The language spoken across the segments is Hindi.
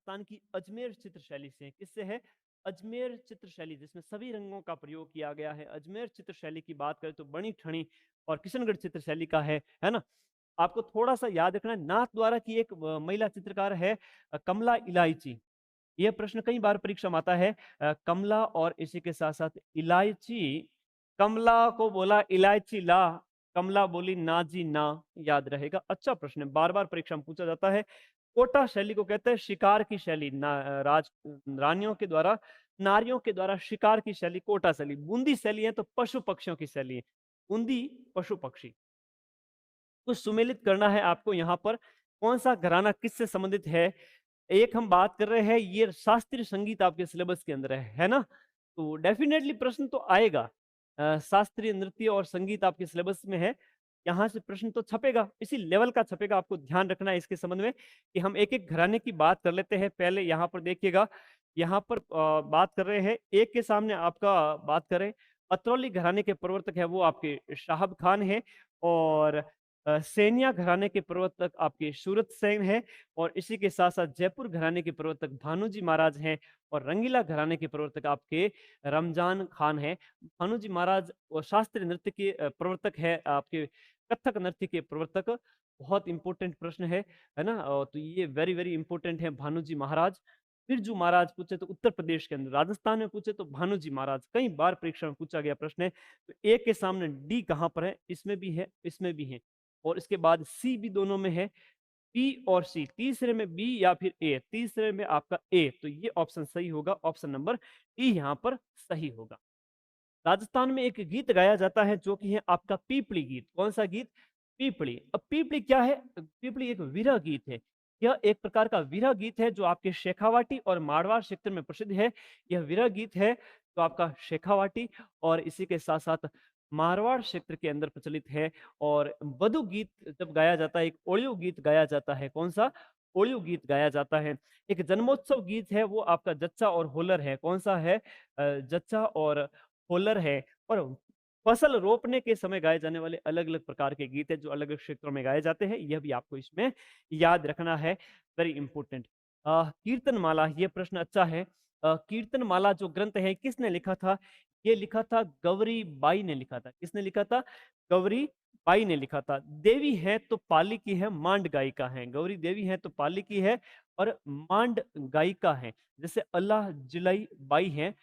राजस्थान की अजमेर चित्रशैली से है। किससे है? अजमेर चित्रशैली, जिसमें सभी रंगों का प्रयोग किया गया है। अजमेर चित्रशैली की बात करें तो बणी ठणी और किशनगढ़ चित्रशैली का है ना? आपको थोड़ा सा याद रखना है, नाथ द्वारा की एक महिला चित्रकार है कमला इलायची। यह प्रश्न कई बार परीक्षा में आता है। कमला और इसी के साथ साथ इलायची, कमला को बोला इलायची ला, कमला बोली ना जी ना, याद रहेगा। अच्छा प्रश्न है, बार बार परीक्षा में पूछा जाता है। कोटा शैली को कहते हैं शिकार की शैली, राज रानियों के द्वारा, नारियों के द्वारा शिकार की शैली कोटा शैली। बूंदी शैली है तो पशु पक्षियों की शैली है, बूंदी पशु पक्षी। कुछ सुमेलित करना है आपको यहाँ पर, कौन सा घराना किससे संबंधित है। एक हम बात कर रहे हैं, ये शास्त्रीय संगीत आपके सिलेबस के अंदर है ना? तो डेफिनेटली प्रश्न तो आएगा। शास्त्रीय नृत्य और संगीत आपके सिलेबस में है, यहाँ से प्रश्न तो छपेगा, इसी लेवल का छपेगा। आपको ध्यान रखना है इसके संबंध में कि हम एक एक घराने की बात कर लेते हैं। पहले यहाँ पर देखिएगा, यहाँ पर बात कर रहे हैं, एक के सामने आपका बात करें, अतरौली घराने के प्रवर्तक है वो आपके शाहब खान है, और सैनिया घराने के प्रवर्तक आपके सूरत सेन है, और इसी के साथ साथ जयपुर घराने के प्रवर्तक भानुजी महाराज हैं, और रंगीला घराने के प्रवर्तक आपके रमजान खान हैं। भानुजी महाराज और शास्त्रीय नृत्य के प्रवर्तक है आपके, कथक नृत्य के प्रवर्तक। बहुत इंपॉर्टेंट प्रश्न है ना? तो ये वेरी वेरी इंपॉर्टेंट है भानुजी महाराज। बिरजू महाराज पूछे तो उत्तर प्रदेश के अंदर, राजस्थान में पूछे तो भानुजी महाराज, कई बार परीक्षा में पूछा गया प्रश्न है। तो एक के सामने डी कहां पर है? इसमें भी है, इसमें भी है, और इसके बाद सी भी दोनों में है। बी और सी, तीसरे में बी या फिर ए, तीसरे में आपका ए, तो ये ऑप्शन सही होगा, ऑप्शन नंबर डी यहाँ पर सही होगा। राजस्थान में एक गीत गाया जाता है जो कि है आपका पीपली गीत। कौन सा गीत? पीपली। अब पीपली क्या है? पीपली एक विरह गीत है। यह एक प्रकार का विरह गीत है जो आपके शेखावाटी और मारवाड़ क्षेत्र में प्रसिद्ध है। यह विरह गीत है तो आपका शेखावाटी और इसी के साथ साथ मारवाड़ क्षेत्र के अंदर प्रचलित है। और वधु गीत जब गाया जाता है, एक ओलियो गीत गाया जाता है। कौन सा? ओलियो गीत गाया जाता है। एक जन्मोत्सव गीत है वो आपका जच्चा और होलर है। कौन सा है? जच्चा और होलर है। और फसल रोपने के समय गाए जाने वाले अलग अलग प्रकार के गीत है जो अलग अलग क्षेत्रों में गाए जाते हैं, यह भी आपको इसमें याद रखना है, वेरी इंपॉर्टेंट। कीर्तनमाला, ये प्रश्न अच्छा है। कीर्तनमाला जो ग्रंथ है किसने लिखा था? ये लिखा था गौरी बाई ने लिखा था। किसने लिखा था? गौरी बाई ने लिखा था। देवी है तो पाली की है, मांड गायिका है। गौरी देवी है तो पाली की है और मांड गायिका है। जैसे अल्लाह जिलाई बाई है,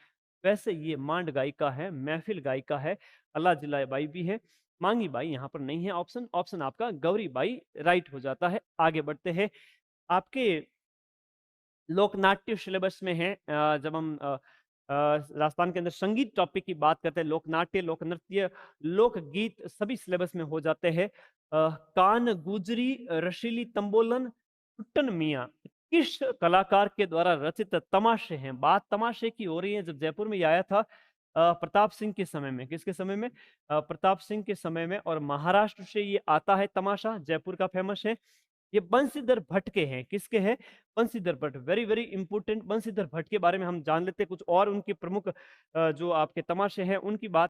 वैसे ये मांड गायिका है, महफिल गायिका है, अल्लाह जिलाई बाई भी है। मांगी बाई यहाँ पर नहीं है ऑप्शन, ऑप्शन आपका गौरी बाई राइट हो जाता है। आगे बढ़ते हैं, आपके लोकनाट्य सिलेबस में है। जब हम राजस्थान के अंदर संगीत टॉपिक की बात करते हैं, लोकनाट्य, लोक नृत्य, लोकगीत सभी सिलेबस में हो जाते हैं। कान गुजरी, रशीली तंबोलन, टुट्टन मियाँ किस कलाकार के द्वारा रचित तमाशे हैं? बात तमाशे की हो रही है। जब जयपुर में ये आया था प्रताप सिंह के समय में, किसके समय में? प्रताप सिंह के समय में, और महाराष्ट्र से ये आता है तमाशा, जयपुर का फेमस है। ये बंशीधर भट्ट के हैं। किसके हैं? Banshidhar Bhatt, very very important. Banshidhar Bhatt के बारे में हम जान लेते हैं कुछ और, उनके प्रमुख जो आपके तमाशे हैं उनकी बात